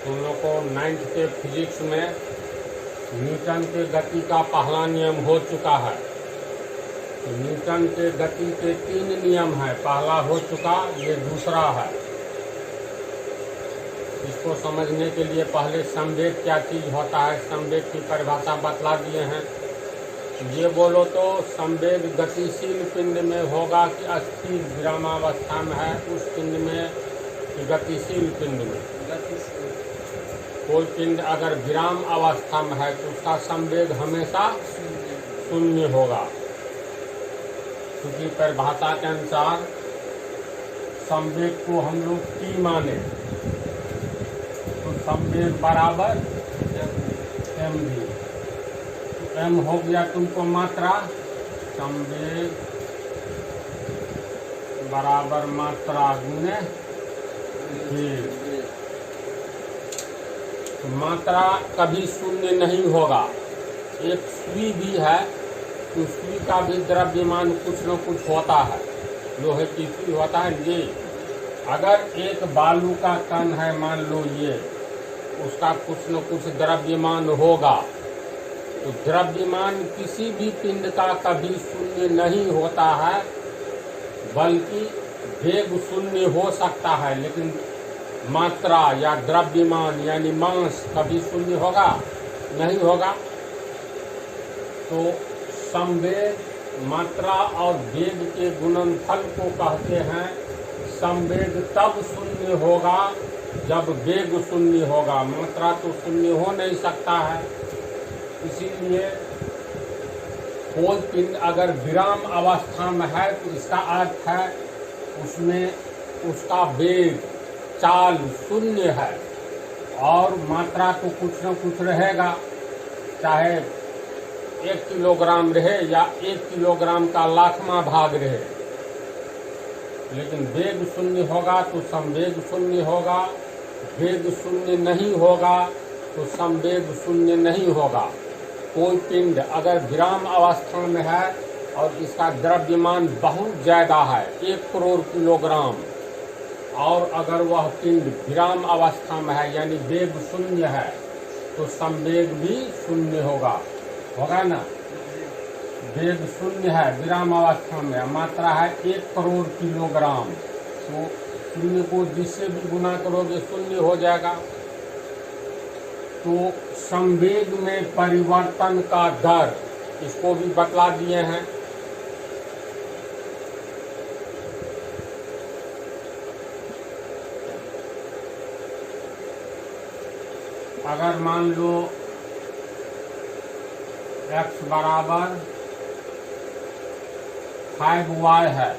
तुम लोग को 9th के फिजिक्स में न्यूटन के गति का पहला नियम हो चुका है। तो न्यूटन के गति के 3 नियम है, पहला हो चुका, ये दूसरा है। इसको समझने के लिए पहले संवेग क्या चीज़ होता है, संवेग की परिभाषा बतला दिए हैं। ये बोलो तो संवेग गतिशील पिंड में होगा कि अस्थिर विरामावस्था में है, उस पिंड में कि गतिशील पिंड में। कोई पिंड अगर विराम अवस्था में है तो उसका संवेग हमेशा शून्य होगा, क्योंकि परिभाषा के अनुसार संवेग को हम लोग T माने तो संवेग बराबर mv। m हो गया तुमको मात्रा, संवेग बराबर मात्रा गुने वेग। मात्रा कभी शून्य नहीं होगा। एक सुई भी है तो सुई का भी द्रव्यमान कुछ न कुछ होता है, लोहे की सुई होता है ये। अगर एक बालू का कण है मान लो ये, उसका कुछ न कुछ द्रव्यमान होगा, तो द्रव्यमान किसी भी पिंड का कभी शून्य नहीं होता है, बल्कि वेग शून्य हो सकता है, लेकिन मात्रा या द्रव्यमान यानी मास कभी शून्य होगा नहीं होगा। तो संवेग मात्रा और वेग के गुणनफल को कहते हैं। संवेग तब शून्य होगा जब वेग शून्य होगा, मात्रा तो शून्य हो नहीं सकता है। इसीलिए कोई पिंड अगर विराम अवस्था में है तो इसका अर्थ है उसमें उसका वेग चाल शून्य है और मात्रा तो कुछ न कुछ रहेगा, चाहे 1 किलोग्राम रहे या 1 किलोग्राम का लाखवां भाग रहे, लेकिन वेग शून्य होगा तो संवेग शून्य होगा, वेग शून्य नहीं होगा तो संवेग शून्य नहीं होगा। कोई पिंड अगर विराम अवस्था में है और इसका द्रव्यमान बहुत ज़्यादा है, 1 करोड़ किलोग्राम, और अगर वह पिंड विराम अवस्था में है यानी वेग शून्य है, तो संवेग भी शून्य होगा ना। वेग शून्य है विराम अवस्था में, मात्रा है 1 करोड़ किलोग्राम, तो शून्य को जिससे भी गुना करोगे शून्य हो जाएगा। तो संवेग में परिवर्तन का दर, इसको भी बतला दिए हैं। अगर मान लो x बराबर 5y है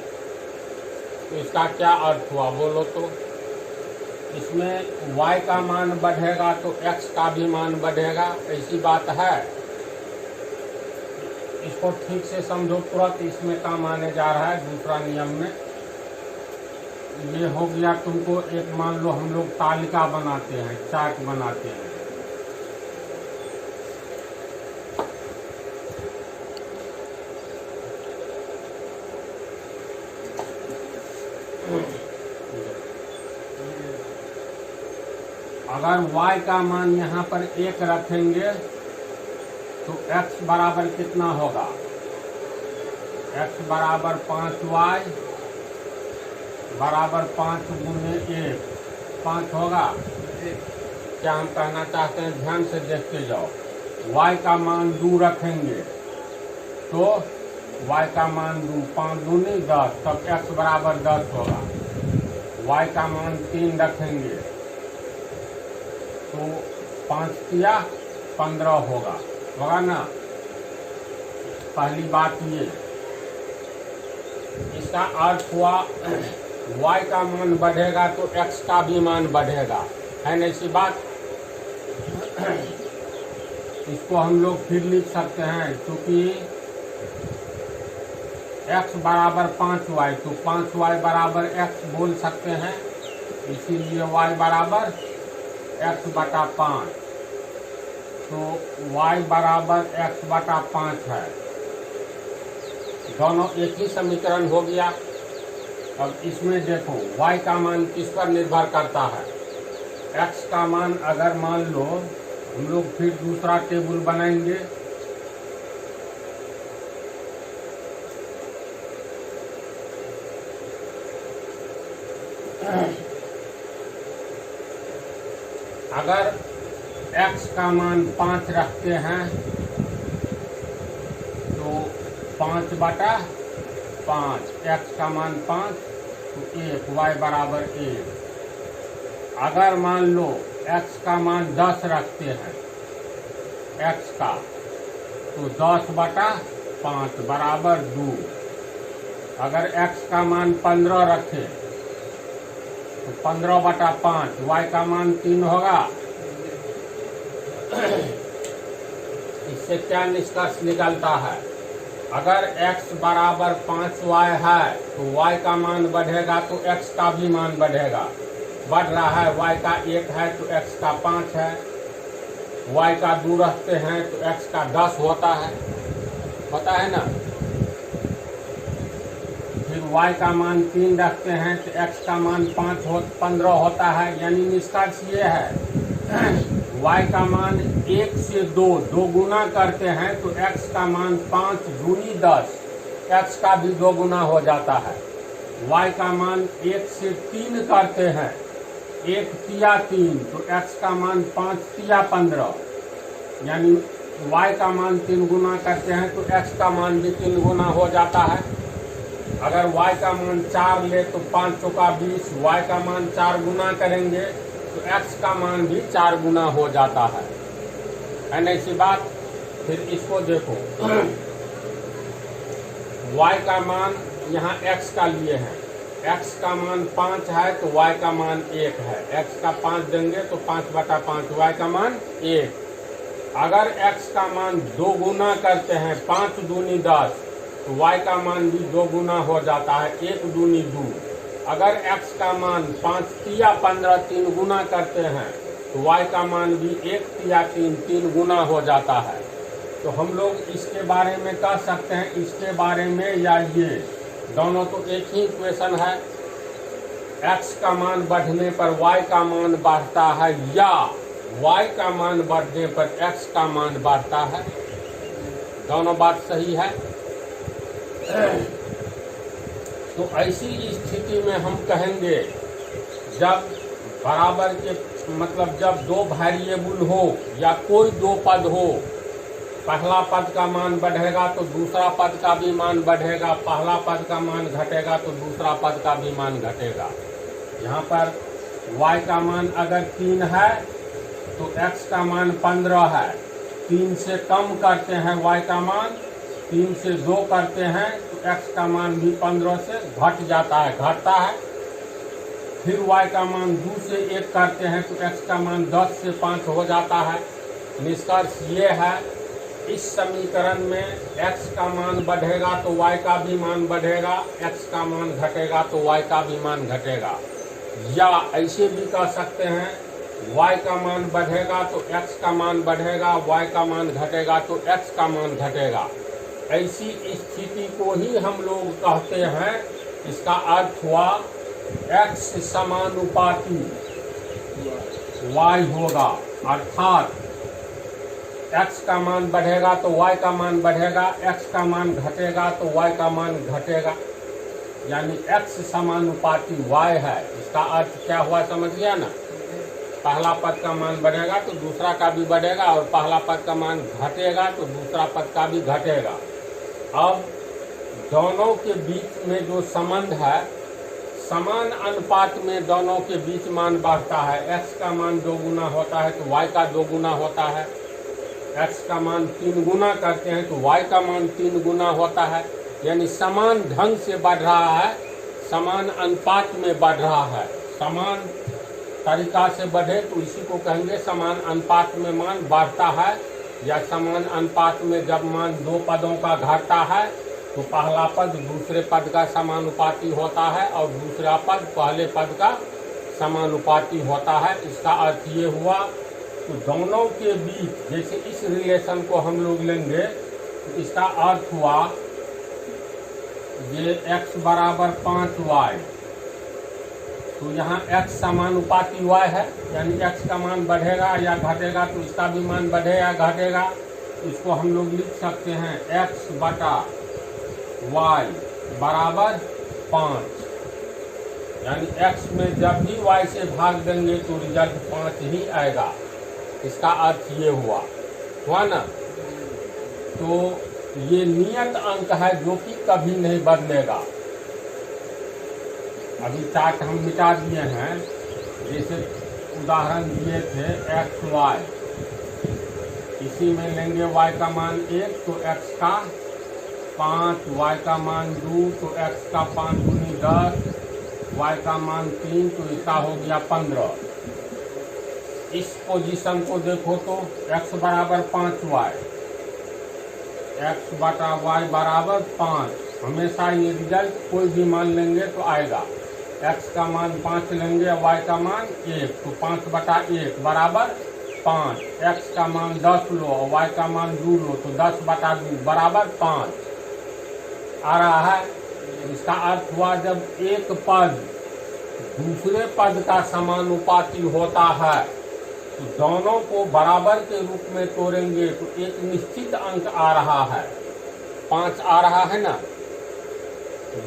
तो इसका क्या अर्थ हुआ बोलो तो? इसमें y का मान बढ़ेगा तो x का भी मान बढ़ेगा, ऐसी बात है। इसको ठीक से समझो, तुरंत इसमें काम आने जा रहा है दूसरा नियम में। ये हो गया तुमको एक, मान लो हम लोग तालिका बनाते हैं, चार्ट बनाते हैं। अगर y का मान यहाँ पर 1 रखेंगे तो x बराबर कितना होगा? x बराबर 5y बराबर 5 गुने 1, 5 होगा। क्या हम कहना चाहते हैं, ध्यान से देखते जाओ। y का मान 2 रखेंगे तो y का मान 2, 5 दूनी 10, तब x बराबर 10 होगा। y का मान 3 रखेंगे तो 5 या 15 होगा ना। पहली बात ये, इसका अर्थ हुआ y का मान बढ़ेगा तो x का भी मान बढ़ेगा, है ना ऐसी बात। इसको हम लोग फिर लिख सकते हैं, क्योंकि x बराबर 5y तो 5y बराबर x बोल सकते हैं, इसीलिए y बराबर x बटा 5, तो y बराबर x बटा 5 है। दोनों एक ही समीकरण हो गया। अब इसमें देखो y का मान किस पर निर्भर करता है? x का मान अगर मान लो हम लोग फिर दूसरा टेबल बनाएंगे। अगर x का मान 5 रखते हैं तो 5/5, x का मान 5 तो 1, y बराबर 1। अगर मान लो x का मान 10 रखते हैं x का तो 10/5 बराबर 2। अगर x का मान 15 रखें तो 15/5, y का मान 3 होगा। इससे क्या निष्कर्ष निकलता है? अगर x बराबर 5y है तो y का मान बढ़ेगा तो x का भी मान बढ़ेगा। बढ़ रहा है, y का 1 है तो x का 5 है, y का 2 रखते हैं तो x का 10 होता है ना। फिर y का मान 3 रखते हैं तो x का मान 15 होता है। यानी निष्कर्ष ये है y का मान 1 से 2 गुना करते हैं तो x का मान 5 दूनी 10, x का भी 2 गुना हो जाता है। y का मान 1 से 3 करते हैं, 1 तिया 3 तो x का मान 5 तिया 15। यानी y का मान 3 गुना करते हैं तो x का मान भी 3 गुना हो जाता है। अगर y का मान 4 ले तो 5 चौका 20, y का मान 4 गुना करेंगे तो x का मान भी 4 गुना हो जाता है ना ऐसी बात। फिर इसको देखो, y का मान यहाँ x का लिए हैं, x का मान 5 है तो y का मान 1 है, x का 5 देंगे तो 5/5, y का मान 1। अगर x का मान 2 गुना करते हैं, 5 दूनी 10 तो y का मान भी 2 गुना हो जाता है, 1 दूनी 2। अगर x का मान 5 तिया 15 3 गुना करते हैं तो y का मान भी 1 तिया 3 गुना हो जाता है। तो हम लोग इसके बारे में कह सकते हैं, इसके बारे में या ये दोनों तो एक ही इक्वेशन है। x का मान बढ़ने पर y का मान बढ़ता है या y का मान बढ़ने पर x का मान बढ़ता है, दोनों बात सही है। तो ऐसी स्थिति में हम कहेंगे जब बराबर के मतलब जब 2 वेरिएबल हो या कोई 2 पद हो, पहला पद का मान बढ़ेगा तो दूसरा पद का भी मान बढ़ेगा, पहला पद का मान घटेगा तो दूसरा पद का भी मान घटेगा। यहाँ पर y का मान अगर 3 है तो x का मान 15 है, 3 से कम करते हैं y का मान, 3 से 2 करते हैं तो x का मान भी 15 से घट जाता है, घटता है। फिर y का मान 2 से 1 करते हैं तो x का मान 10 से 5 हो जाता है। निष्कर्ष ये है, इस समीकरण में x का मान बढ़ेगा तो y का भी मान बढ़ेगा, x का मान घटेगा तो y का भी मान घटेगा। या ऐसे भी कह सकते हैं y का मान बढ़ेगा तो x का मान बढ़ेगा, y का मान घटेगा तो x का मान घटेगा। ऐसी स्थिति को ही हम लोग कहते हैं, इसका अर्थ हुआ x समानुपाती y होगा, अर्थात x का मान बढ़ेगा तो y का मान बढ़ेगा, x का मान घटेगा तो y का मान घटेगा। यानी x समानुपाती y है। इसका अर्थ क्या हुआ समझ गया ना? पहला पद का मान बढ़ेगा तो दूसरा का भी बढ़ेगा, और पहला पद का मान घटेगा तो दूसरा पद का भी घटेगा। अब दोनों के बीच में जो संबंध है, समान अनुपात में दोनों के बीच मान बढ़ता है। x का मान 2 गुना होता है तो y का 2 गुना होता है, x का मान 3 गुना करते हैं तो y का मान 3 गुना होता है। यानी समान ढंग से बढ़ रहा है, समान अनुपात में बढ़ रहा है। समान तरीका से बढ़े तो इसी को कहेंगे समान अनुपात में मान बढ़ता है। या समान अनुपात में जब मान 2 पदों का घटता है तो पहला पद दूसरे पद का समानुपाती होता है और दूसरा पद पहले पद का समानुपाती होता है। इसका अर्थ ये हुआ तो दोनों के बीच, जैसे इस रिलेशन को हम लोग लेंगे तो इसका अर्थ हुआ ये x बराबर 5y तो यहाँ x समानुपाती y है, यानी x का मान बढ़ेगा या घटेगा तो इसका भी मान बढ़ेगा या घटेगा। इसको हम लोग लिख सकते हैं x बटा y बराबर 5, यानी x में जब भी y से भाग देंगे तो रिजल्ट 5 ही आएगा। इसका अर्थ ये हुआ ना। तो ये नियत अंक है जो कि कभी नहीं बदलेगा। अभी चार्ट हम मिटा दिए हैं, जैसे उदाहरण दिए थे एक्स वाई, इसी में लेंगे y का मान 1 तो x का 5, y का मान 2 तो x का 5 गुनी 10, y का मान 3 तो इसका हो गया 15। इस पोजीशन को देखो तो x बराबर 5y, x बटा y बराबर 5, हमेशा ये रिजल्ट कोई भी मान लेंगे तो आएगा। x का मान 5 लेंगे, y का मान 1 तो 5 बटा 1 बराबर 5, x का मान 10 लो और y का मान 2 लो तो 10 बटा 2 बराबर 5 आ रहा है। इसका अर्थ हुआ जब एक पद दूसरे पद का समानुपाती होता है तो दोनों को बराबर के रूप में तोड़ेंगे तो एक निश्चित अंक आ रहा है, 5 आ रहा है ना,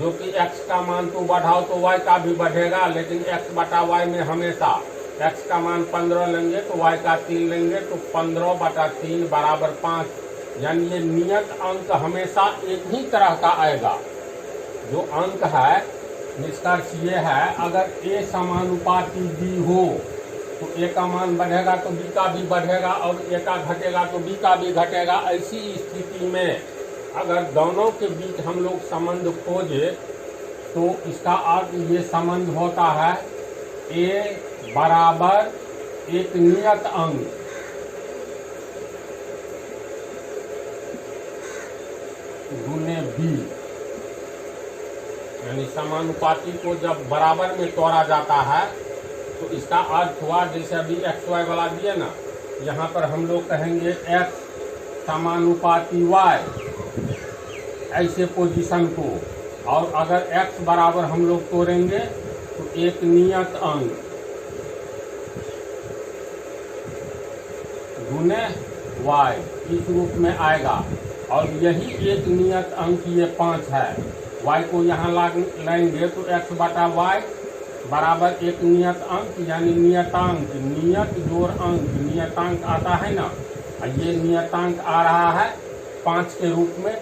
जो कि x का मान तो बढ़ाओ तो y का भी बढ़ेगा, लेकिन x बटा y में हमेशा x का मान 15 लेंगे तो y का 3 लेंगे तो 15 बटा 3 बराबर 5, यानी ये नियत अंक हमेशा एक ही तरह का आएगा। जो अंक है, निष्कर्ष ये है, अगर a समानुपाती b हो तो a का मान बढ़ेगा तो b का भी बढ़ेगा और a का घटेगा तो b का भी घटेगा। ऐसी स्थिति में अगर दोनों के बीच हम लोग संबंध खोजे तो इसका अर्थ ये संबंध होता है a बराबर एक नियत अंक गुने b, यानी समानुपाती को जब बराबर में तोड़ा जाता है तो इसका अर्थ हुआ, जैसे अभी एक्स वाई वाला दिए ना, यहाँ पर हम लोग कहेंगे x समानुपाती y, ऐसे पोजीशन को, और अगर x बराबर हम लोग तोड़ेंगे तो एक नियत अंक गुने y इस रूप में आएगा। और यही एक नियत अंक ये 5 है, y को यहाँ लाएंगे तो x बटा y बराबर एक नियत अंक, यानी नियतांक, नियत जोड़ अंक, नियतांक आता है ना, ये नियतांक आ रहा है 5 के रूप में।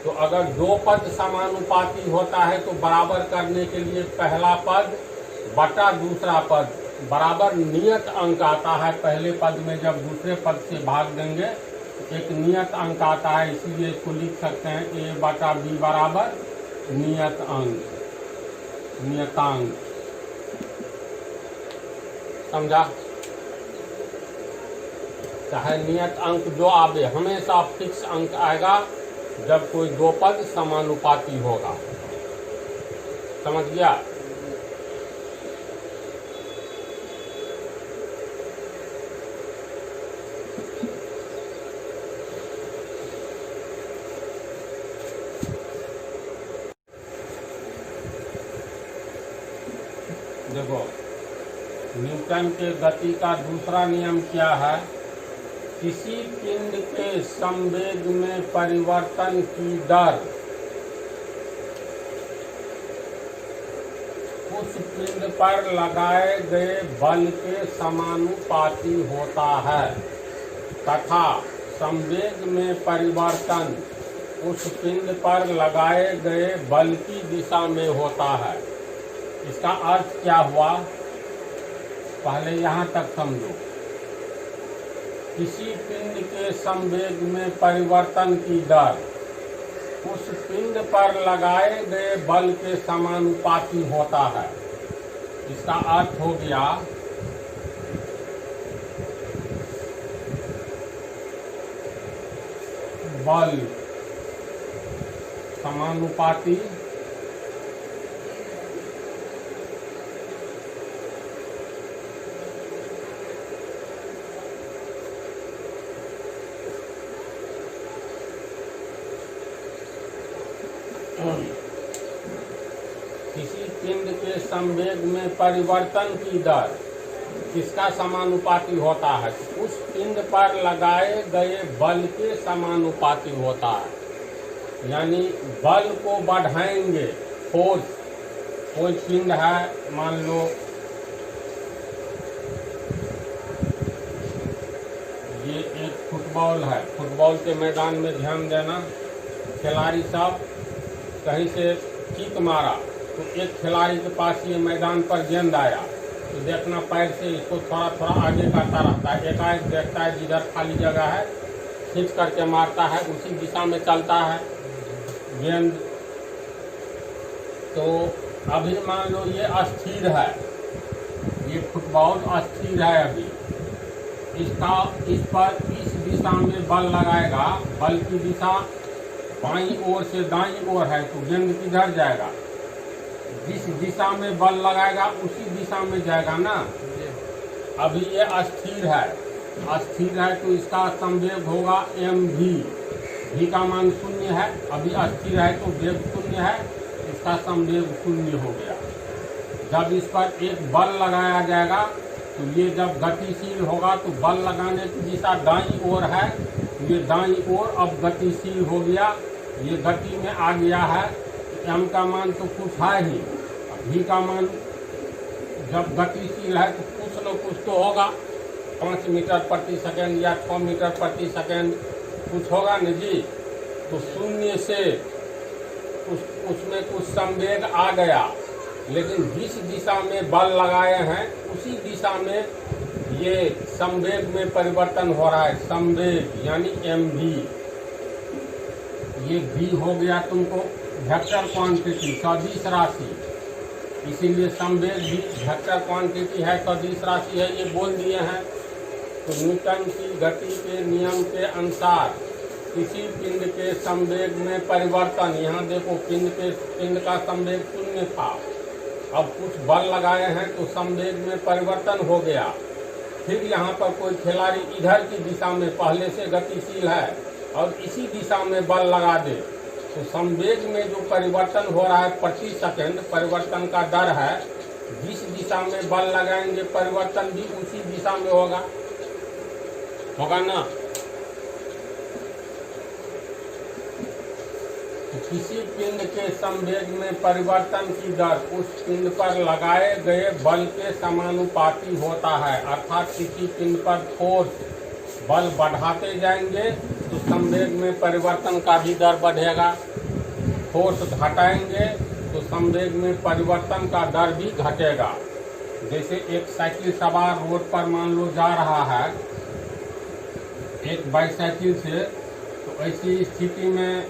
तो अगर दो पद समानुपाती होता है तो बराबर करने के लिए पहला पद बटा दूसरा पद बराबर नियत अंक आता है। पहले पद में जब दूसरे पद से भाग देंगे तो एक नियत अंक आता है, इसीलिए इसको लिख सकते हैं a बटा b बराबर नियत अंक, नियतांक। समझा? चाहे नियत अंक जो आवे, हमेशा फिक्स अंक आएगा जब कोई दो पद समानुपाती होगा। समझ गया? देखो, न्यूटन के गति का दूसरा नियम क्या है? किसी पिंड के संवेग में परिवर्तन की दर उस पिंड पर लगाए गए बल के समानुपाती होता है, तथा संवेग में परिवर्तन उस पिंड पर लगाए गए बल की दिशा में होता है। इसका अर्थ क्या हुआ? पहले यहाँ तक समझो। किसी पिंड के संवेग में परिवर्तन की दर उस पिंड पर लगाए गए बल के समानुपाती होता है। इसका अर्थ हो गया बल समानुपाती किसी पिंड के संवेग में परिवर्तन की दर किसका समानुपाती होता है? उस पिंड पर लगाए गए बल के समानुपाती होता है। यानी बल को बढ़ाएंगे, फोर्स, कोई पिंड है, मान लो ये एक फुटबॉल है, फुटबॉल के मैदान में ध्यान देना, खिलाड़ी सब कहीं से किक मारा तो एक खिलाड़ी के पास ये मैदान पर गेंद आया तो देखना पैर से इसको थोड़ा थोड़ा आगे करता रहता है, एकाएक देखता है जिधर खाली जगह है खींच करके मारता है, उसी दिशा में चलता है गेंद। तो अभी मान लो ये अस्थिर है, ये फुटबॉल अस्थिर है, अभी इस पर इस दिशा में बल लगाएगा, बल की दिशा बाईं ओर से दाईं ओर है तो गेंद किधर जाएगा? जिस दिशा में बल लगाएगा उसी दिशा में जाएगा ना। अभी ये अस्थिर है तो इसका संवेग होगा mv, v का मान 0 है, अभी अस्थिर है तो वेग 0 है, इसका संवेग 0 हो गया। जब इस पर एक बल लगाया जाएगा तो ये जब गतिशील होगा तो बल लगाने की दिशा दाईं ओर है, ये दाईं ओर अब गतिशील हो गया, ये गति में आ गया है। m का मान तो कुछ है ही, v का मान जब गतिशील है तो कुछ न कुछ तो होगा, 5 मीटर प्रति सेकंड या 6 मीटर प्रति सेकंड कुछ होगा न जी। तो 0 से उसमें कुछ संवेग आ गया, लेकिन जिस दिशा में बल लगाए हैं उसी दिशा में ये संवेग में परिवर्तन हो रहा है, संवेग यानी mv। ये v हो गया तुमको वेक्टर क्वांटिटी, सदिश राशि, इसीलिए संवेग भी वेक्टर क्वांटिटी है, सदिश राशि है, ये बोल दिए हैं। तो न्यूटन की गति के नियम के अनुसार किसी पिंड के संवेग में परिवर्तन, यहाँ देखो पिंड का संवेग 0 था, अब कुछ बल लगाए हैं तो संवेग में परिवर्तन हो गया। फिर यहाँ पर कोई खिलाड़ी इधर की दिशा में पहले से गतिशील है और इसी दिशा में बल लगा दे तो संवेग में जो परिवर्तन हो रहा है प्रति सेकंड, परिवर्तन का दर है, जिस दिशा में बल लगाएंगे परिवर्तन भी उसी दिशा में होगा ना। तो किसी पिंड के संवेग में परिवर्तन की दर उस पिंड पर लगाए गए बल के समानुपाती होता है। अर्थात किसी पिंड पर फोर्स बल बढ़ाते जाएंगे तो संवेग में परिवर्तन का भी दर बढ़ेगा, फोर्स घटाएंगे तो संवेग में परिवर्तन का दर भी घटेगा। जैसे एक साइकिल सवार रोड पर मान लो जा रहा है एक बाईसाइकिल से, तो ऐसी स्थिति में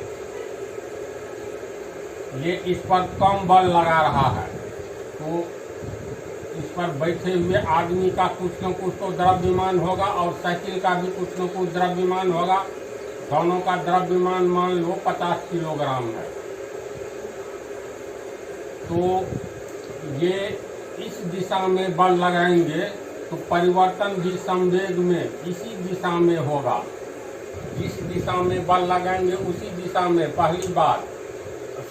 ये इस पर कम बल लगा रहा है तो इस पर बैठे हुए आदमी का कुछ न कुछ तो द्रव्यमान होगा और साइकिल का भी कुछ न कुछ द्रव्यमान होगा। दोनों का द्रव्यमान मान लो 50 किलोग्राम है। तो ये इस दिशा में बल लगाएंगे तो परिवर्तन भी संवेग में इसी दिशा में होगा। जिस दिशा में बल लगाएंगे उसी दिशा में, पहली बात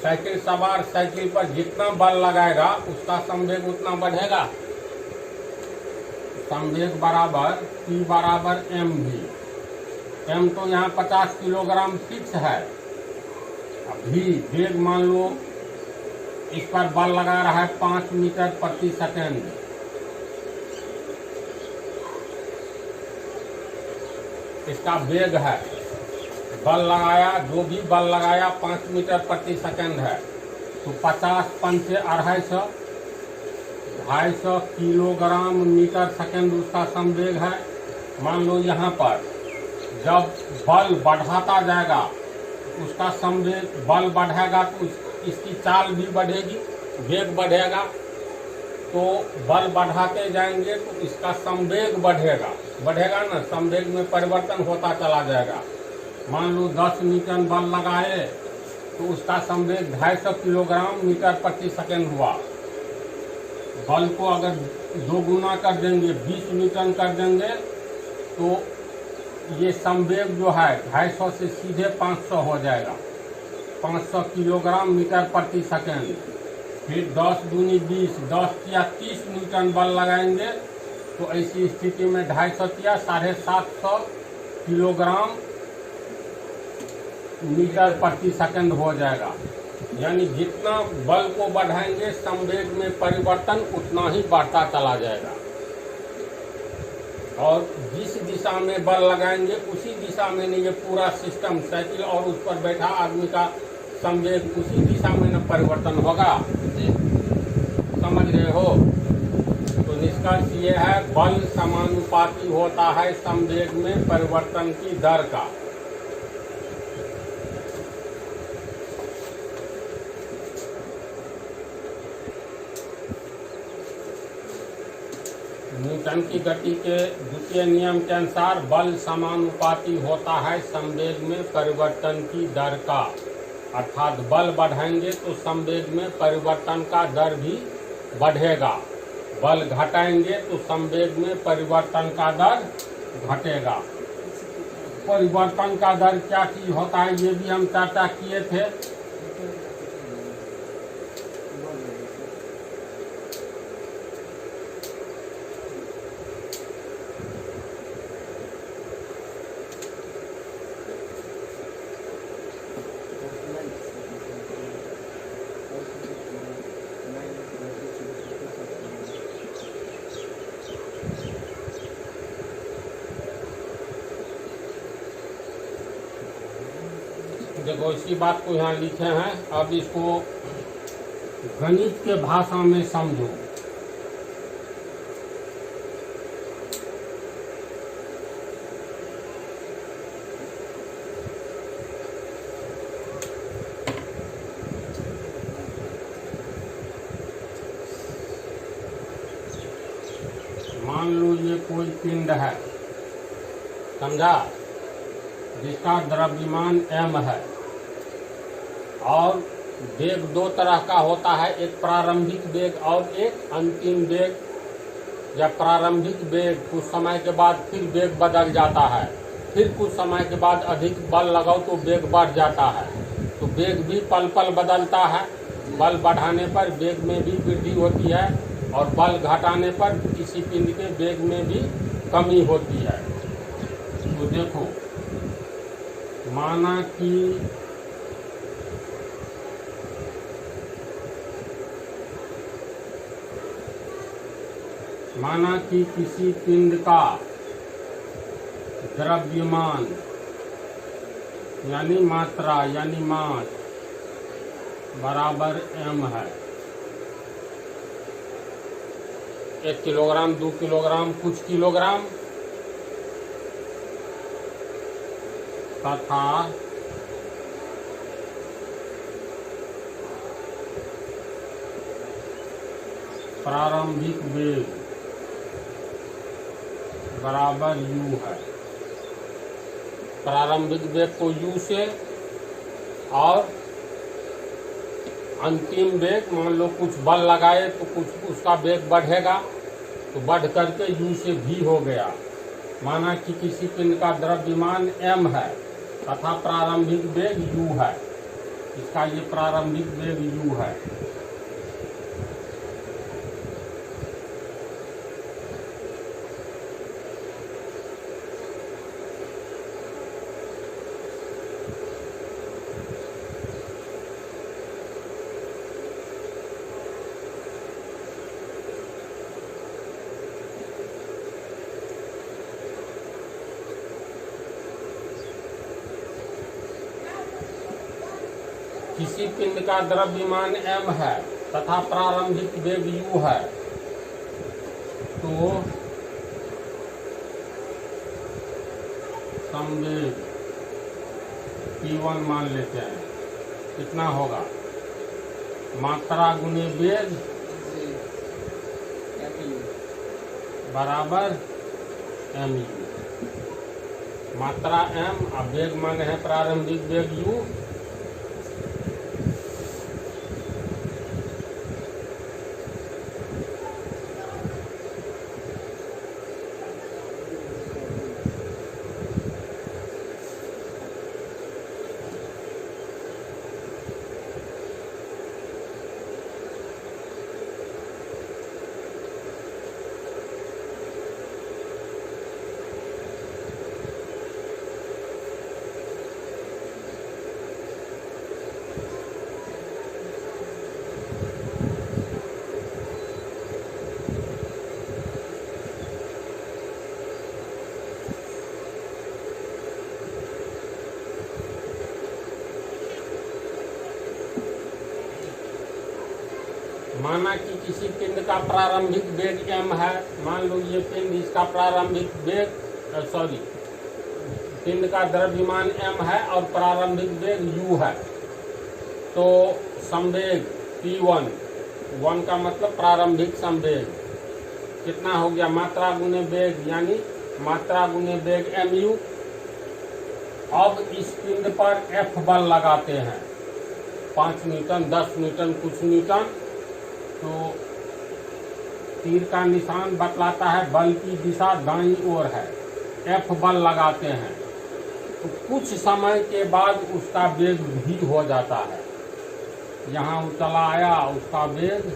साइकिल सवार साइकिल पर जितना बल लगाएगा उसका संवेग उतना बढ़ेगा। संवेग बराबर P बराबर mv, m तो यहाँ 50 किलोग्राम फिक्स है। अभी वेग मान लो इस पर बल लगा रहा है 5 मीटर प्रति सेकंड, इसका वेग है, बल लगाया, जो भी बल लगाया 5 मीटर प्रति सेकंड है तो 50 पंचे 250 किलोग्राम मीटर सेकंड उसका संवेग है। मान लो यहाँ पर जब बल बढ़ाता जाएगा उसका संवेग, बल बढ़ेगा तो इसकी चाल भी बढ़ेगी, वेग बढ़ेगा, तो बल बढ़ाते जाएंगे तो इसका संवेग बढ़ेगा ना, संवेग में परिवर्तन होता चला जाएगा। मान लो 10 न्यूटन बल लगाए तो उसका संवेग 250 किलोग्राम मीटर प्रति सेकंड हुआ। बल को अगर 2 गुना कर देंगे, 20 न्यूटन कर देंगे तो ये संवेग जो है 250 से सीधे 500 हो जाएगा, 500 किलोग्राम मीटर प्रति सेकंड। फिर 10 दूनी 20, 10 या 30 न्यूटन बल लगाएंगे तो ऐसी स्थिति में 250 या 750 किलोग्राम मीटर प्रति सेकंड हो जाएगा। यानी जितना बल को बढ़ाएंगे संवेग में परिवर्तन उतना ही बढ़ता चला जाएगा, और जिस दिशा में बल लगाएंगे उसी दिशा में नहीं, ये पूरा सिस्टम साइकिल और उस पर बैठा आदमी का संवेग उसी दिशा में न परिवर्तन होगा। समझ रहे हो? तो निष्कर्ष ये है, बल समानुपाती होता है संवेग में परिवर्तन की दर का। न्यूटन की गति के द्वितीय नियम के अनुसार बल समानुपाती होता है संवेग में परिवर्तन की दर का, अर्थात बल बढ़ाएंगे तो संवेग में परिवर्तन का दर भी बढ़ेगा, बल घटाएंगे तो संवेग में परिवर्तन का दर घटेगा। परिवर्तन का दर क्या चीज होता है ये भी हम चर्चा किए थे। देखो इसी बात को यहाँ लिखे हैं, अब इसको गणित के भाषा में समझो। मान लो ये कोई पिंड है, समझा, जिसका द्रव्यमान m है, और वेग दो तरह का होता है, एक प्रारंभिक वेग और एक अंतिम वेग। या प्रारंभिक वेग कुछ समय के बाद फिर वेग बदल जाता है, फिर कुछ समय के बाद अधिक बल लगाओ तो वेग बढ़ जाता है। तो वेग भी पल पल बदलता है, बल बढ़ाने पर वेग में भी वृद्धि होती है और बल घटाने पर किसी पिंड के वेग में भी कमी होती है। तो देखो, माना कि किसी पिंड का द्रव्यमान यानी मात्रा यानी मास बराबर m है। 1 किलोग्राम, 2 किलोग्राम, कुछ किलोग्राम, तथा प्रारंभिक वेग बराबर u है। प्रारंभिक वेग को u से और अंतिम वेग, मान लो कुछ बल लगाए तो कुछ उसका वेग बढ़ेगा, तो बढ़ करके u से v हो गया। माना कि किसी पिंड का द्रव्यमान m है तथा प्रारंभिक वेग u है, इसका ये प्रारंभिक वेग u है। किसी पिंड का द्रव्यमान m है तथा प्रारंभिक वेग u है, तो संवेग p1 मान लेते हैं। कितना होगा? मात्रा गुने वेग बराबर mu। मात्रा m और वेग माने है प्रारंभिक वेग u। माना कि किसी पिंड का प्रारंभिक वेग m है, मान लो ये पिंड, इसका प्रारंभिक वेग पिंड का द्रव्यमान m है और प्रारंभिक वेग u है, तो संवेग p1, 1 का मतलब प्रारंभिक संवेग कितना हो गया, मात्रा गुने वेग, यानी मात्रा गुने वेग mu। अब इस पिंड पर F बल लगाते हैं, 5 न्यूटन, 10 न्यूटन, कुछ न्यूटन, तो तीर का निशान बतलाता है बल की दिशा दाईं ओर है, F बल लगाते हैं, तो कुछ समय के बाद उसका वेग v हो जाता है। यहाँ चला आया, उसका वेग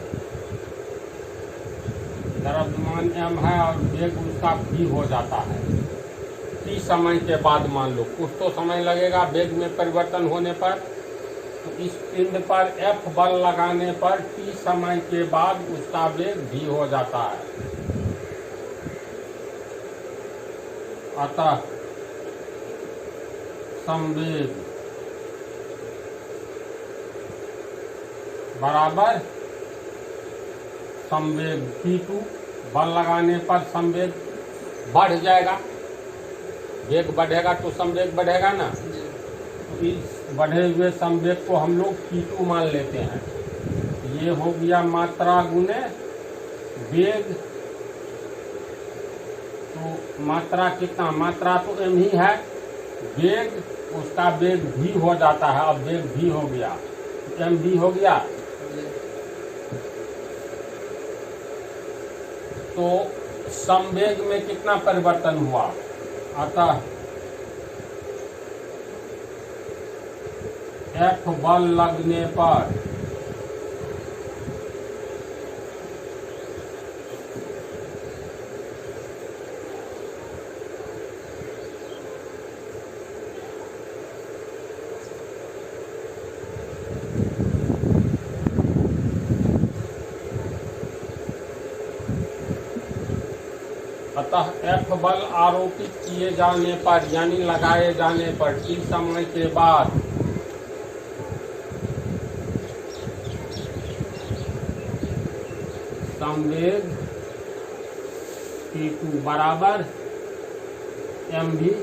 द्रव्यमान m है और वेग उसका v हो जाता है। t समय के बाद, मान लो कुछ तो समय लगेगा वेग में परिवर्तन होने पर, तो इस पिंड पर F बल लगाने पर t समय के बाद उसका वेग v हो जाता है। अतः संवेग बराबर संवेग p2, बल लगाने पर संवेग बढ़ जाएगा, वेग बढ़ेगा तो संवेग बढ़ेगा ना, इस बढ़े हुए संवेग को हम लोग p2 मान लेते हैं। ये हो गया मात्रा गुने वेग, तो मात्रा कितना, मात्रा तो m ही है, वेग उसका वेग v हो जाता है। अब वेग v हो गया, m v हो गया, तो संवेग में कितना परिवर्तन हुआ, अतः F बल लगने पर अतः F बल आरोपित किए जाने पर, यानी लगाए जाने पर t समय के बाद संवेग p2 बराबर mv,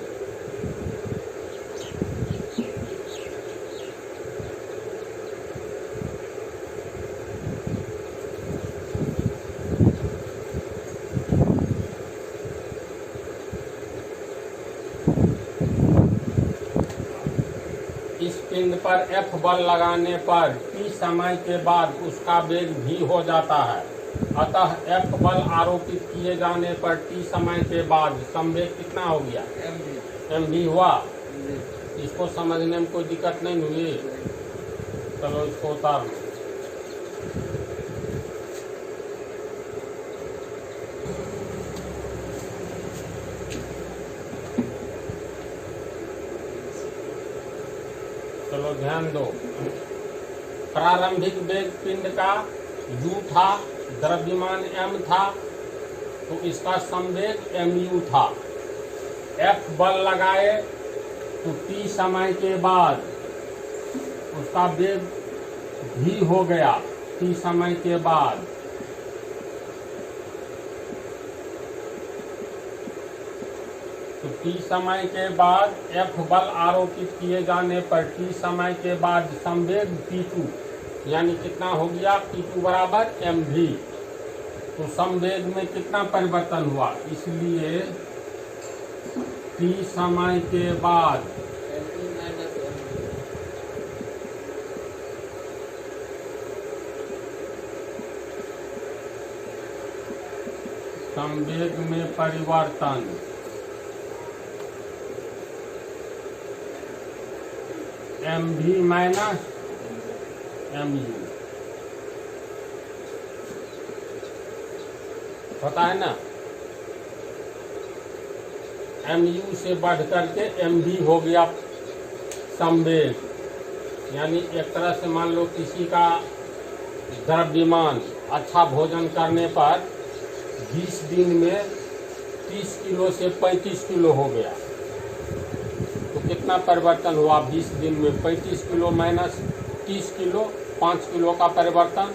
इस पिंड पर F बल लगाने पर t समय के बाद उसका वेग v हो जाता है। अतः F बल आरोपित किए जाने पर t समय के बाद संवेग कितना हो गया, mv हुआ। इसको समझने में कोई दिक्कत नहीं हुई, चलो इसको उतार लो। चलो ध्यान दो, प्रारंभिक वेग पिंड का u था, द्रव्यमान m था, तो इसका संवेग mu था। F बल लगाए तो t समय के बाद उसका वेग v हो गया, t समय के बाद। तो t समय के बाद F बल आरोपित किए जाने पर t समय के बाद संवेग p2, यानी कितना हो गया, p2 बराबर mv। तो संवेग में कितना परिवर्तन हुआ, इसलिए t समय के बाद संवेग में परिवर्तन mv माइनस mu होता है ना, mu से बढ़ करके mv हो गया संवेग। यानी एक तरह से मान लो किसी का द्रव्यमान अच्छा भोजन करने पर 20 दिन में 30 किलो से 35 किलो हो गया, तो कितना परिवर्तन हुआ 20 दिन में, 35 किलो माइनस 30 किलो, 5 किलो का परिवर्तन।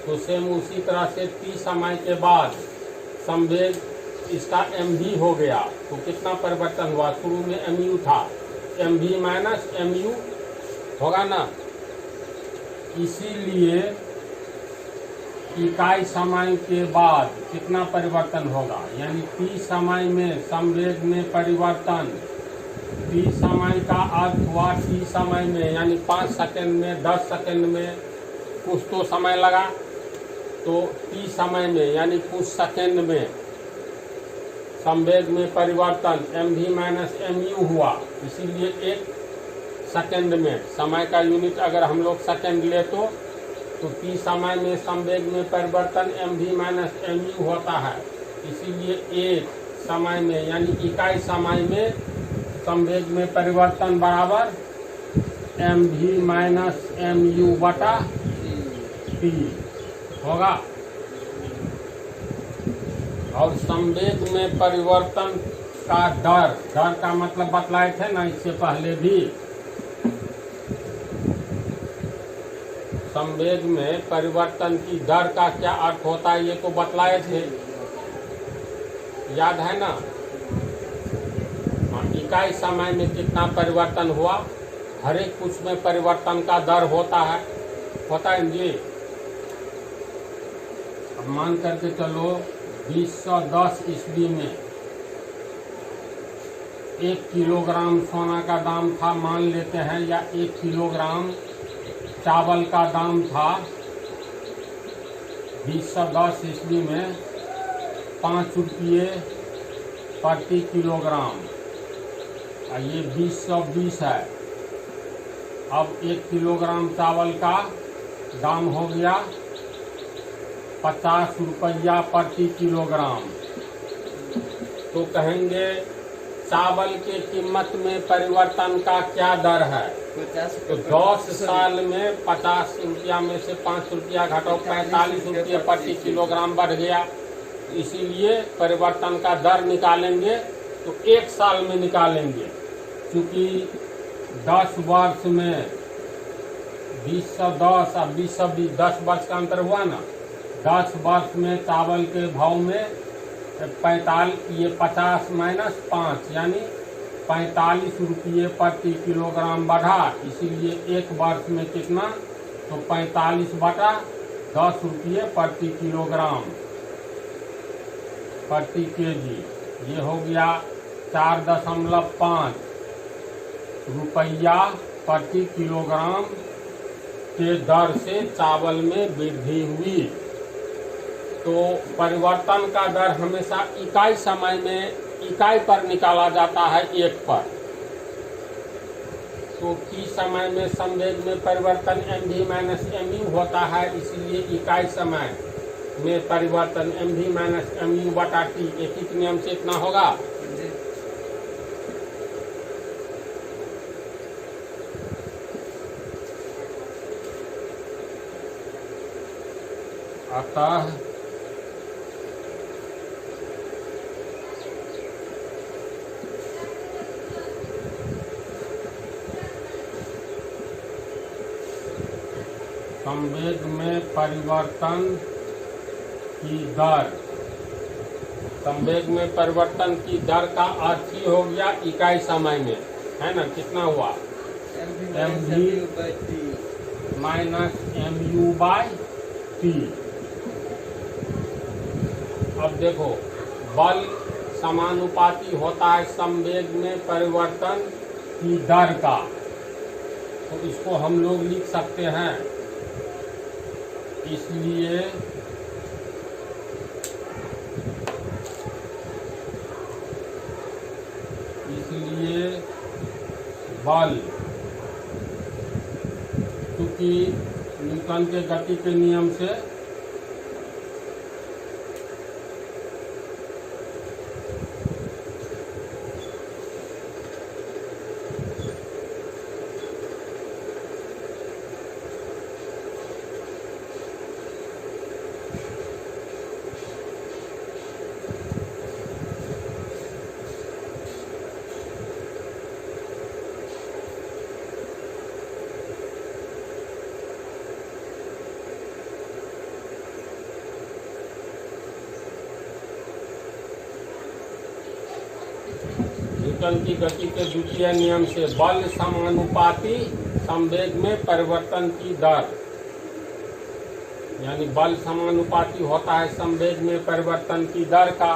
तो सेम उसी तरह से t समय के बाद संवेग इसका mv हो गया, तो कितना परिवर्तन हुआ? शुरू में mu था, mv माइनस mu होगा ना। इसीलिए इकाई समय के बाद कितना परिवर्तन होगा, यानी t समय में संवेग में परिवर्तन। t समय का अर्थ हुआ t समय में, यानी 5 सेकंड में, 10 सेकंड में कुछ तो समय लगा, तो t समय में यानी कुछ सेकंड में संवेग में परिवर्तन mv माइनस mu हुआ। इसीलिए एक सेकंड में, समय का यूनिट अगर हम लोग सेकंड ले तो t समय में संवेग में परिवर्तन mv माइनस mu होता है। इसीलिए एक समय में यानी इकाई समय में संवेग में परिवर्तन बराबर mv माइनस mu बटा t होगा। और संवेग में परिवर्तन का दर, दर का मतलब बतलाए थे ना इससे पहले भी, संवेग में परिवर्तन की दर का क्या अर्थ होता है ये तो बतलाए थे, याद है ना। इकाई समय में कितना परिवर्तन हुआ, हर एक कुछ में परिवर्तन का दर होता है जी। अब मान करके चलो 2010 ईस्वी में 1 किलोग्राम सोना का दाम था, मान लेते हैं, या 1 किलोग्राम चावल का दाम था 2010 ईस्वी में 5 रुपये प्रति किलोग्राम, और ये 2020 है। अब 1 किलोग्राम चावल का दाम हो गया 50 रुपया प्रति किलोग्राम। तो कहेंगे चावल के कीमत में परिवर्तन का क्या दर है, तो 10 साल में 50 रुपया में से 5 रुपया घटाओ 45 रुपये प्रति किलोग्राम बढ़ गया। इसीलिए परिवर्तन का दर निकालेंगे तो 1 साल में निकालेंगे, क्योंकि 10 वर्ष में 2010 और 2020 10 वर्ष का अंतर हुआ ना। 10 वर्ष में चावल के भाव में 50 माइनस 5 यानी 45 रुपये प्रति किलोग्राम बढ़ा। इसीलिए 1 वर्ष में कितना, तो 45 बटा 10 रुपये प्रति किलोग्राम प्रति केजी, ये हो गया 4.5 रुपया प्रति किलोग्राम के दर से चावल में वृद्धि हुई। तो परिवर्तन का दर हमेशा इकाई समय में इकाई पर निकाला जाता है, 1 पर। तो t समय में संवेग में परिवर्तन mv माइनस mu होता है, इसलिए इकाई समय में परिवर्तन mv माइनस mu बटा t, एक ही नियम से इतना होगा। अतः संवेग में परिवर्तन की दर, संवेग में परिवर्तन की दर का अर्थ ही हो गया इकाई समय में, है ना। कितना हुआ, mv minus mu by t। अब देखो, बल समानुपाती होता है संवेग में परिवर्तन की दर का, तो इसको हम लोग लिख सकते हैं। इसलिए बल, क्योंकि न्यूटन के गति के नियम से न्यूटन की गति के द्वितीय नियम से बल समानुपाती संवेग में परिवर्तन की दर, यानी बल समानुपाती होता है संवेग में परिवर्तन की दर का,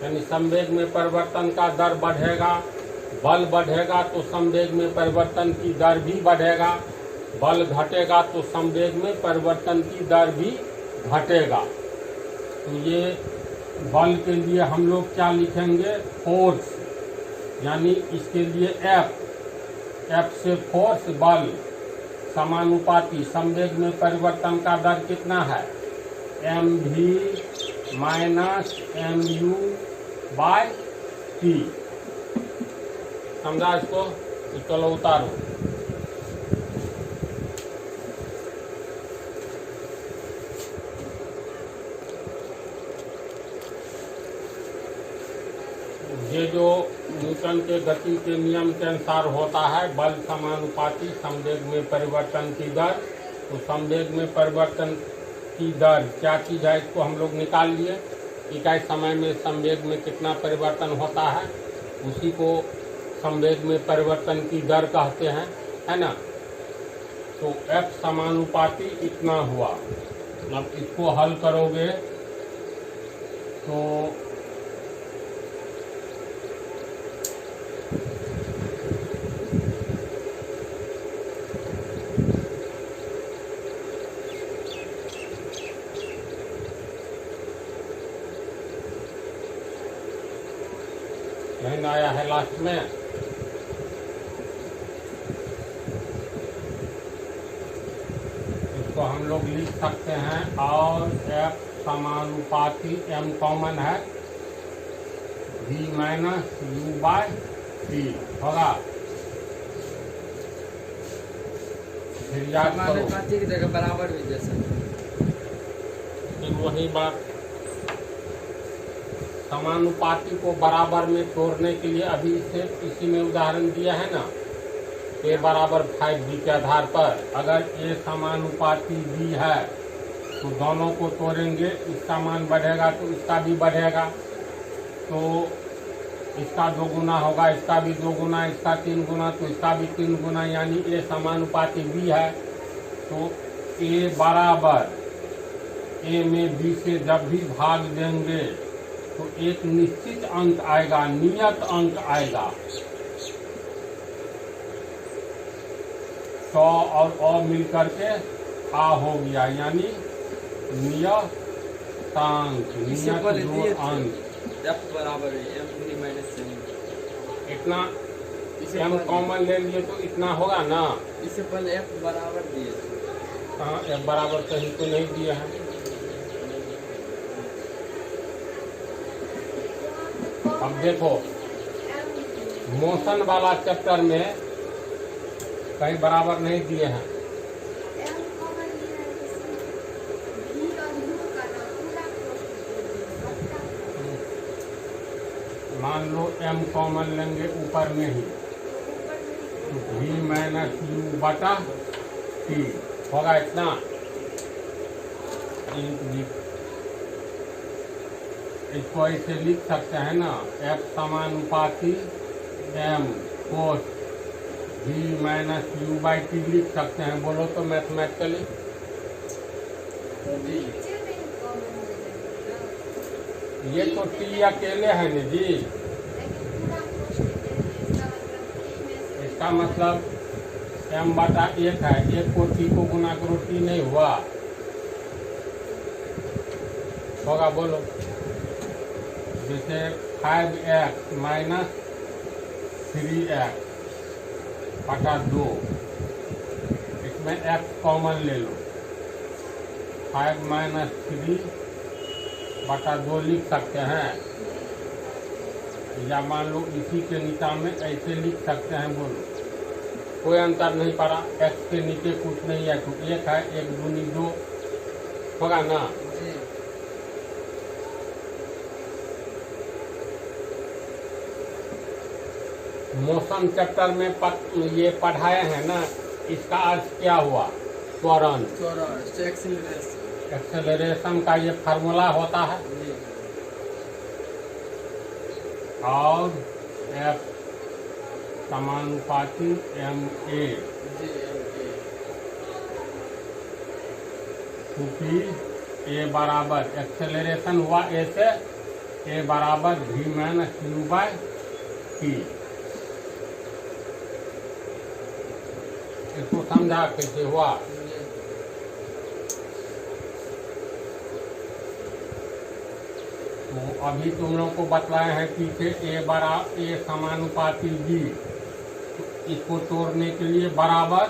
यानी संवेग में परिवर्तन का दर बढ़ेगा, बल बढ़ेगा तो संवेग में परिवर्तन की दर भी बढ़ेगा, बल घटेगा तो संवेग में परिवर्तन की दर भी घटेगा। तो ये बल के लिए हम लोग क्या लिखेंगे, फोर्स, यानी इसके लिए एफ से फोर्स, बल समानुपाती संवेग में परिवर्तन का दर कितना है, mv minus mu by t। समझा इसको? चलो उतारो। ये जो न्यूटन के गति के नियम के अनुसार होता है, बल समानुपाती संवेग में परिवर्तन की दर, तो संवेग में परिवर्तन की दर क्या चीज़ है, इसको हम लोग निकाल लिए। इकाई समय में संवेग में कितना परिवर्तन होता है, उसी को संवेग में परिवर्तन की दर कहते हैं, है ना। तो F समानुपाती इतना हुआ। अब इसको हल करोगे तो यही आया है लास्ट में। इसको हम लोग लिख सकते हैं, और F समानुपाती m कॉमन है, v minus u by t होगा। फिर याद करो की जगह बराबर भी जैसे, फिर वही बात, समानुपाती को बराबर में तोड़ने के लिए अभी से इसी में उदाहरण दिया है ना, a बराबर 5b के आधार पर अगर a समानुपाती b है तो दोनों को तोड़ेंगे, इसका मान बढ़ेगा तो इसका भी बढ़ेगा, तो इसका 2 गुना होगा, इसका भी 2 गुना, इसका 3 गुना, तो इसका भी 3 गुना, यानी a समानुपाती b है। तो a बराबर a में b से जब भी भाग देंगे तो एक निश्चित अंक आएगा, नियत अंक आएगा। 100 और अ मिलकर के आ हो गया, यानी नियतांक, नियत 2 अंक। F बराबर है m माइनस इतना m कॉमन ले लिए तो इतना होगा ना। इससे पहले F बराबर दिए, हाँ, f बराबर कहीं तो नहीं दिए हैं। अब देखो, मोशन वाला चैप्टर में कहीं बराबर नहीं दिए हैं। मान लो m कॉमन लेंगे ऊपर में ही, v माइनस u बटा t होगा इतना। इसको ऐसे लिख सकते हैं ना, F समानुपाती m cos v minus u by T लिख सकते हैं। बोलो तो मैथमेटिकली, ये तो t अकेले है ना जी, इसका मतलब m बटा 1 है, 1 को t को गुना करो, t नहीं हुआ, होगा बोलो। जैसे 5x माइनस 3x बटा 2, इसमें x कॉमन ले लो, 5 माइनस 3 बटा 2 लिख सकते हैं, या मान लो इसी के नीचा में ऐसे लिख सकते हैं। बोलो, कोई अंतर नहीं पड़ा, x के नीचे कुछ नहीं है, तो 1 है, 1 दूनी 2 होगा ना। मोशन चैप्टर में ये पढ़ाए हैं ना, इसका अर्थ क्या हुआ, त्वरण, एक्सेलरेशन का ये फार्मूला होता है। और F समानुपाती एम ए, जी MA। क्योंकि ए बराबर एक्सेलरेशन हुआ ए से, ए बराबर v minus q by t. इसको समझा कैसे हुआ? तो अभी तुम लोग को बतलाए हैं पीछे ए समानुपाती बी, तो इसको तोड़ने के लिए बराबर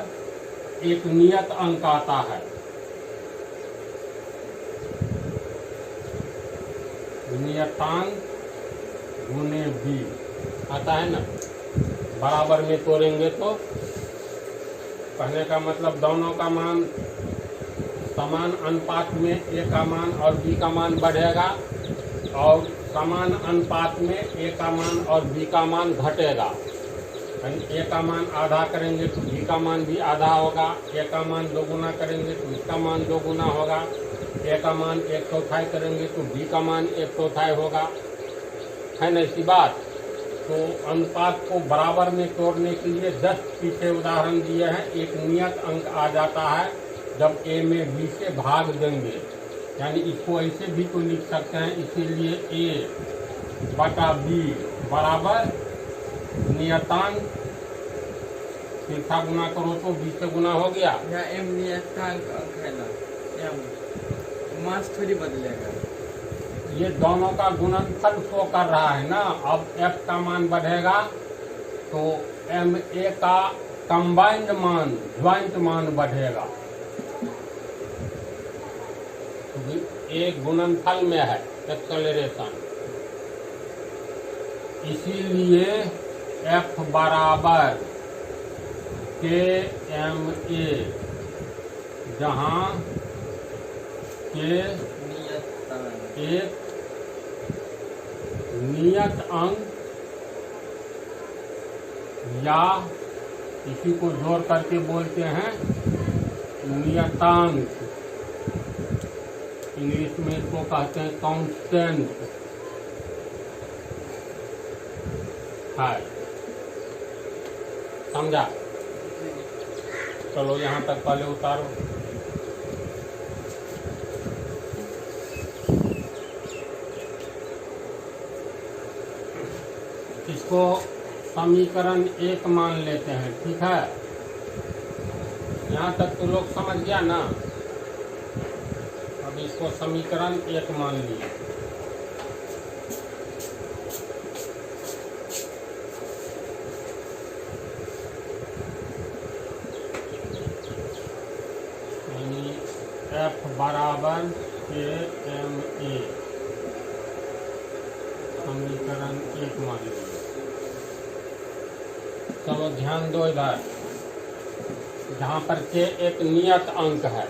एक नियत अंक आता है। नियतांक गुने बी आता है ना, बराबर में तोड़ेंगे तो कहने का मतलब दोनों का मान समान अनुपात में ए का मान और बी का मान बढ़ेगा, और समान अनुपात में ए का मान और बी का मान घटेगा। ए का मान आधा करेंगे तो बी का मान भी आधा होगा, ए का मान दोगुना करेंगे तो इसका मान दोगुना होगा, ए का मान 1/4 करेंगे तो बी का मान 1/4 होगा, है ना ऐसी बात। तो अनुपात को बराबर में तोड़ने के लिए 10 पीछे उदाहरण दिए हैं। एक नियत अंक आ जाता है जब ए में बी से भाग देंगे, यानी इसको ऐसे भी तो लिख सकते हैं, इसीलिए ए बटा बी बराबर नियतांक, तीसरा गुना करो तो बी से गुना हो गया। यहाँ M नियतांक अंक है ना, M मास थोड़ी बदलेगा। ये दोनों का गुणनफल शो कर रहा है ना। अब f का मान बढ़ेगा तो ma का कंबाइंड मान, ज्वाइंट मान बढ़ेगा। एक गुणनफल में है एक्सेलरेशन, इसीलिए f बराबर KMA, जहाँ के नियतांक एक नियत अंक या इसी को जोड़ करके बोलते हैं नियतांक, इंग्लिश में इसको कहते हैं कांस्टेंट है। समझा? चलो यहाँ तक पहले उतारो। इसको समीकरण 1 मान लेते हैं, ठीक है? यहाँ तक तो लोग समझ गया ना। अब इसको समीकरण 1 मान लिए। यानी f बराबर KMA, समीकरण 1 मान लिए। चलो ध्यान दो इधर, जहाँ पर के एक नियत अंक है,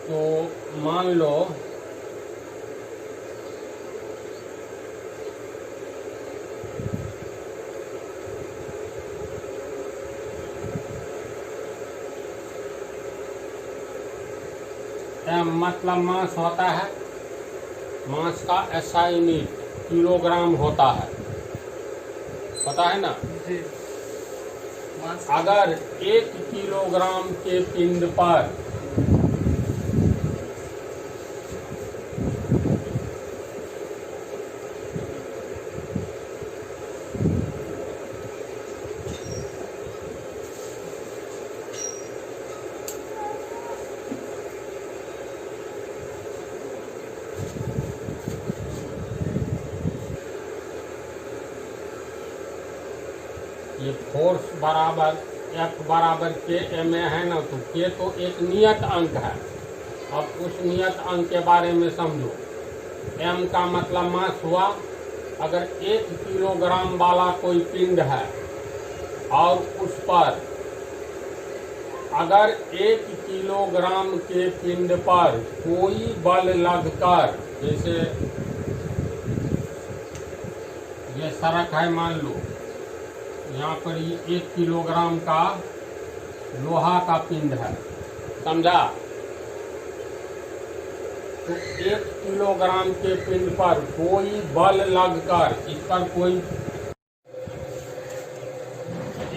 तो मान लो m मतलब मास होता है, मास का SI यूनिट किलोग्राम होता है, पता है ना। जी मास अगर 1 किलोग्राम के पिंड पर ये फोर्स बराबर F बराबर KMA है ना, तो K तो एक नियत अंक है। अब उस नियत अंक के बारे में समझो। M का मतलब मास हुआ। अगर 1 किलोग्राम वाला कोई पिंड है और उस पर अगर 1 किलोग्राम के पिंड पर कोई बल लगकर, जैसे ये सड़क है मान लो, यहाँ पर ये 1 किलोग्राम का लोहा का पिंड है, समझा। तो 1 किलोग्राम के पिंड पर कोई बल लगकर, इस पर कोई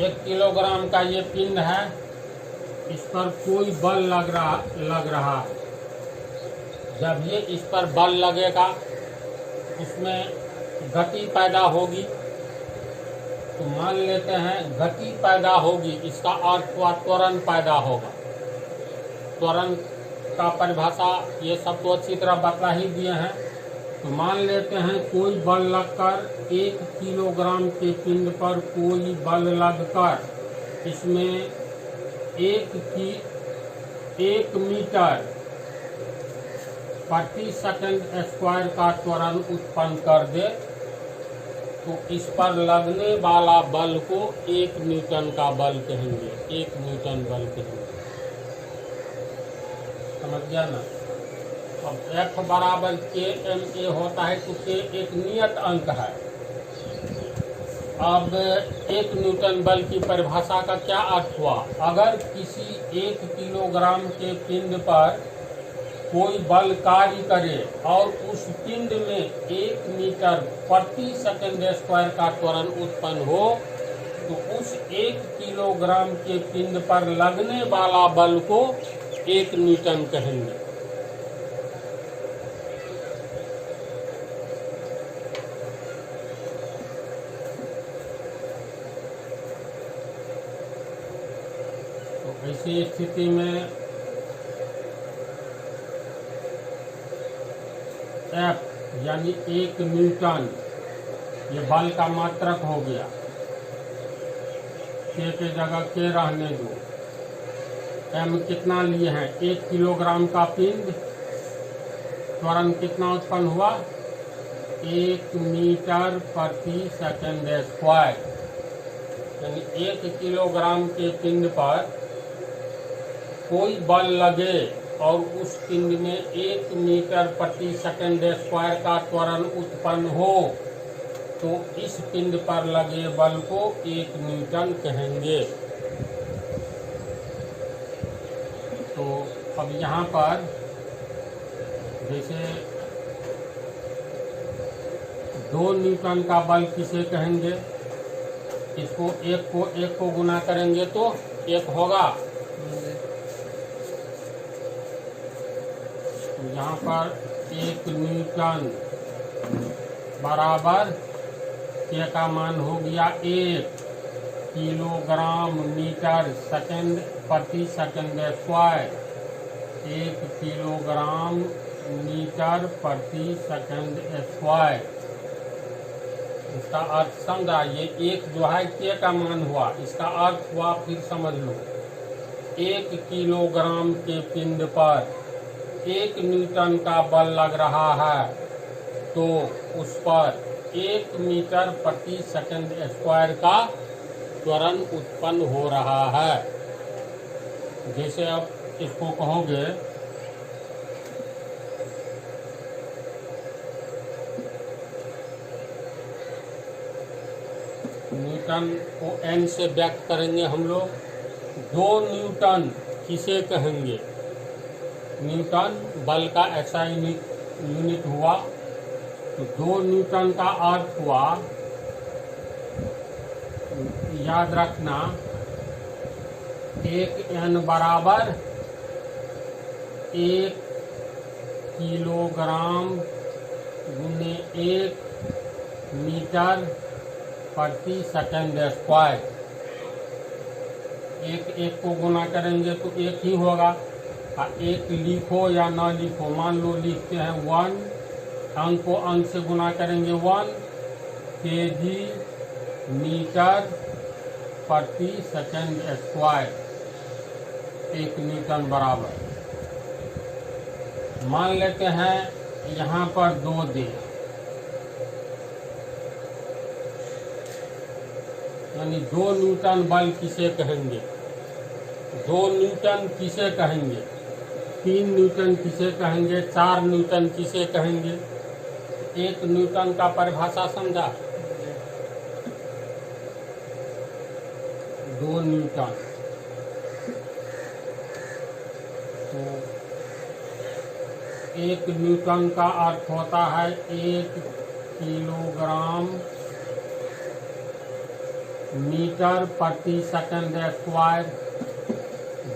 1 किलोग्राम का ये पिंड है, इस पर कोई बल लग रहा है। जब ये इस पर बल लगेगा उसमें गति पैदा होगी। तो मान लेते हैं गति पैदा होगी, इसका अर्थ हुआ त्वरण पैदा होगा। त्वरण का परिभाषा ये सब तो अच्छी तरह बता ही दिए हैं। तो मान लेते हैं कोई बल लगकर 1 किलोग्राम के पिंड पर कोई बल लगकर इसमें 1 मीटर प्रति सेकंड स्क्वायर का त्वरण उत्पन्न कर दे, तो इस पर लगने वाला बल को 1 न्यूटन का बल कहेंगे। 1 न्यूटन बल कहेंगे। समझ गया ना? अब F बराबर kma होता है, तो k एक नियत अंक है। अब 1 न्यूटन बल की परिभाषा का क्या अर्थ हुआ? अगर किसी 1 किलोग्राम के पिंड पर कोई बल कार्य करे और उस पिंड में 1 मीटर प्रति सेकंड स्क्वायर का त्वरण उत्पन्न हो, तो उस 1 किलोग्राम के पिंड पर लगने वाला बल को 1 न्यूटन कहेंगे। तो ऐसी स्थिति में F यानी 1 न्यूटन ये बल का मात्रक हो गया। K के जगह K रहने दो। M कितना लिए हैं? 1 किलोग्राम का पिंड, त्वरण कितना उत्पन्न हुआ? 1 मीटर प्रति सेकंड स्क्वायर। यानी 1 किलोग्राम के पिंड पर कोई बल लगे और उस पिंड में 1 मीटर प्रति सेकंड स्क्वायर का त्वरण उत्पन्न हो, तो इस पिंड पर लगे बल को 1 न्यूटन कहेंगे। तो अब यहाँ पर जैसे 2 न्यूटन का बल किसे कहेंगे? इसको 1 को गुना करेंगे तो 1 होगा। यहाँ पर 1 न्यूटन बराबर K का मान हो गया 1 किलोग्राम मीटर सेकंड प्रति सेकंड स्क्वायर। 1 किलोग्राम मीटर प्रति सेकंड स्क्वायर। इसका अर्थ समझा? ये 1 जो है K का मान हुआ, इसका अर्थ हुआ, फिर समझ लो, 1 किलोग्राम के पिंड पर 1 न्यूटन का बल लग रहा है, तो उस पर 1 मीटर प्रति सेकंड स्क्वायर का त्वरण उत्पन्न हो रहा है। जैसे अब इसको कहोगे न्यूटन को n से व्यक्त करेंगे हम लोग। 2 न्यूटन किसे कहेंगे? न्यूटन बल का ऐसा यूनिट हुआ। तो 2 न्यूटन का अर्थ हुआ, याद रखना, 1 n बराबर 1 किलोग्राम गुने 1 मीटर प्रति सेकंड स्क्वायर। 1 को गुना करेंगे तो 1 ही होगा। 1 लिखो या ना लिखो, मान लो लिखते हैं 1, अंक को अंक से गुना करेंगे 1 kg मीटर प्रति सेकंड स्क्वायर, 1 न्यूटन बराबर। मान लेते हैं यहाँ पर 2 दे, यानी 2 न्यूटन बल किसे कहेंगे? 2 न्यूटन किसे कहेंगे? 3 न्यूटन किसे कहेंगे? 4 न्यूटन किसे कहेंगे? 1 न्यूटन का परिभाषा समझा? 2 न्यूटन। तो 1 न्यूटन का अर्थ होता है 1 किलोग्राम मीटर प्रति सेकंड स्क्वायर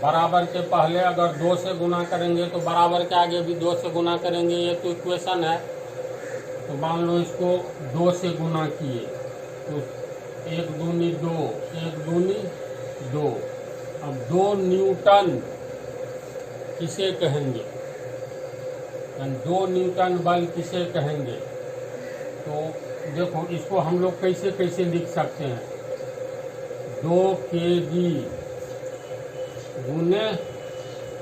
बराबर के पहले अगर 2 से गुना करेंगे तो बराबर के आगे भी 2 से गुना करेंगे, ये तो इक्वेशन है। तो मान लो इसको 2 से गुना किए तो 1 दूनी 2, 1 दूनी 2। अब 2 न्यूटन किसे कहेंगे, 2 न्यूटन बल किसे कहेंगे? तो देखो इसको हम लोग कैसे कैसे लिख सकते हैं, 2 kg गुने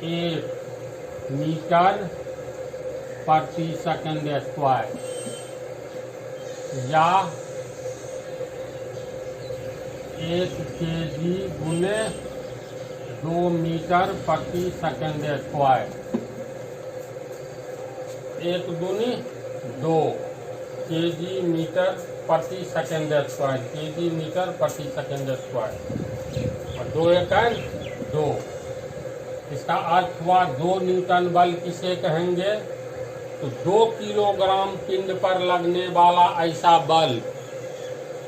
1 मीटर प्रति सेकंड स्क्वायर, या 1 kg गुने 2 मीटर प्रति सेकंड स्क्वायर। 1 दूनी 2 kg मीटर प्रति सेकंड स्क्वायर, kg मीटर प्रति सेकंड स्क्वायर, और 2 एकड़ 2। इसका अर्थ हुआ 2 न्यूटन बल किसे कहेंगे? तो 2 किलोग्राम पिंड पर लगने वाला ऐसा बल,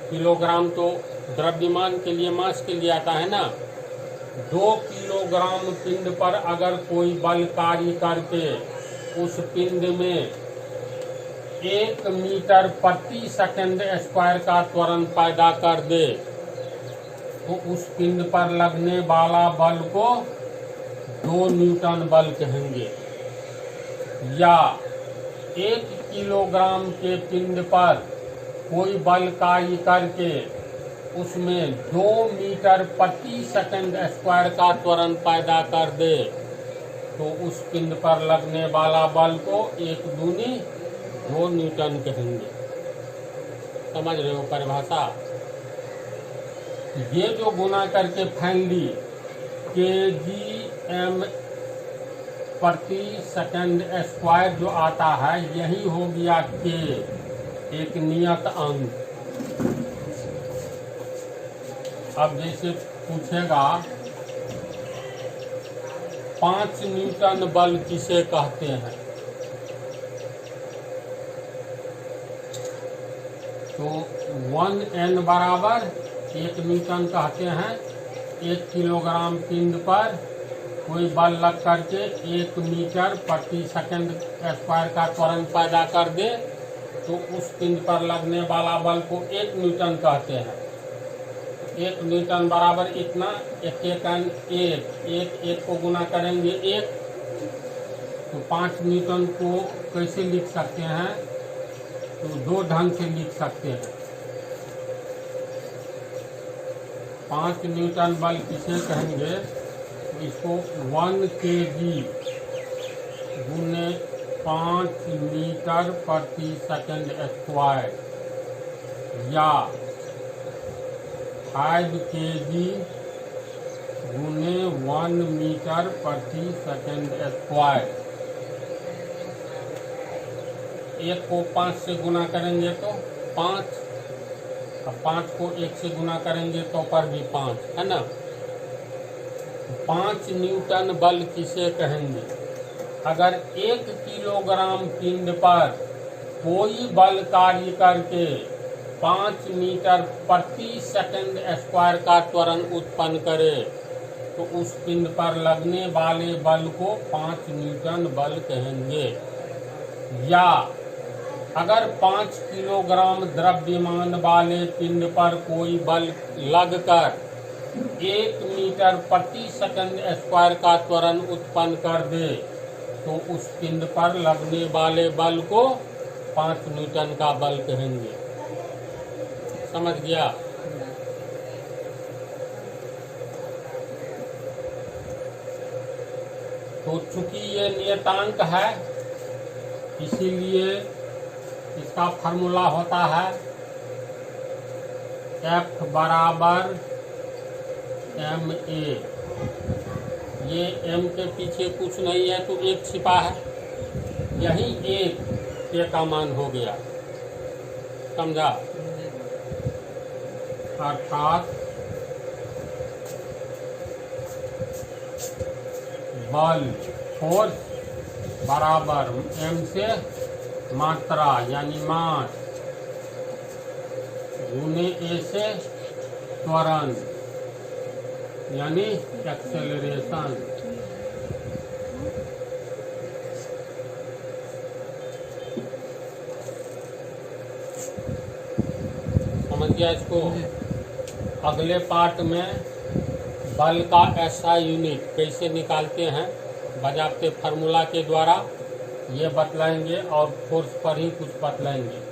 किलोग्राम तो द्रव्यमान के लिए, मास के लिए आता है ना। 2 किलोग्राम पिंड पर अगर कोई बल कार्य करके उस पिंड में 1 मीटर प्रति सेकंड स्क्वायर का त्वरण पैदा कर दे तो उस पिंड पर लगने वाला बल को 2 न्यूटन बल कहेंगे। या 1 किलोग्राम के पिंड पर कोई बल कार्य करके उसमें 2 मीटर प्रति सेकंड स्क्वायर का त्वरण पैदा कर दे तो उस पिंड पर लगने वाला बल को 1 दूनी 2 न्यूटन कहेंगे। समझ रहे हो परिभाषा? ये जो गुना करके फैमिली kgm प्रति सेकंड स्क्वायर जो आता है, यही हो गया k, एक नियत अंक। अब जैसे पूछेगा 5 न्यूटन बल किसे कहते हैं, तो 1n बराबर 1 न्यूटन कहते हैं। 1 किलोग्राम पिंड पर कोई बल लग करके 1 मीटर प्रति सेकंड स्क्वायर का त्वरण पैदा कर दे तो उस पिंड पर लगने वाला बल को 1 न्यूटन कहते हैं। 1 न्यूटन बराबर इतना, 1 को गुना करेंगे 1, तो 5 न्यूटन को कैसे लिख सकते हैं? तो 2 ढंग से लिख सकते हैं। 5 न्यूटन बल किसे कहेंगे? तो इसको 1 kg गुने 5 मीटर प्रति सेकंड स्क्वायर, या 5 kg गुने 1 मीटर प्रति सेकंड स्क्वायर। 1 को 5 से गुना करेंगे तो 5, अब 5 को 1 से गुना करेंगे तो पर भी 5 है ना। 5 न्यूटन बल किसे कहेंगे? अगर 1 किलोग्राम पिंड पर कोई बल कार्य करके 5 मीटर प्रति सेकंड स्क्वायर का त्वरण उत्पन्न करे तो उस पिंड पर लगने वाले बल को 5 न्यूटन बल कहेंगे। या अगर 5 किलोग्राम द्रव्यमान वाले पिंड पर कोई बल लगकर 1 मीटर प्रति सेकंड स्क्वायर का त्वरण उत्पन्न कर दे तो उस पिंड पर लगने वाले बल को 5 न्यूटन का बल कहेंगे। समझ गया? तो चूंकि ये नियतांक है इसीलिए इसका फार्मूला होता है F बराबर ma। ये m के पीछे कुछ नहीं है तो 1 छिपा है, यही 1 k का मान हो गया। समझा? अर्थात बल फोर्स बराबर m से मात्रा यानी मास गुने a से त्वरण यानी एक्सेलरेशन। समझ गया इसको। अगले पार्ट में बल का एसआई यूनिट कैसे निकालते हैं बजाबते फार्मूला के द्वारा ये बतलाएंगे और फोर्स पर ही कुछ बतलाएंगे।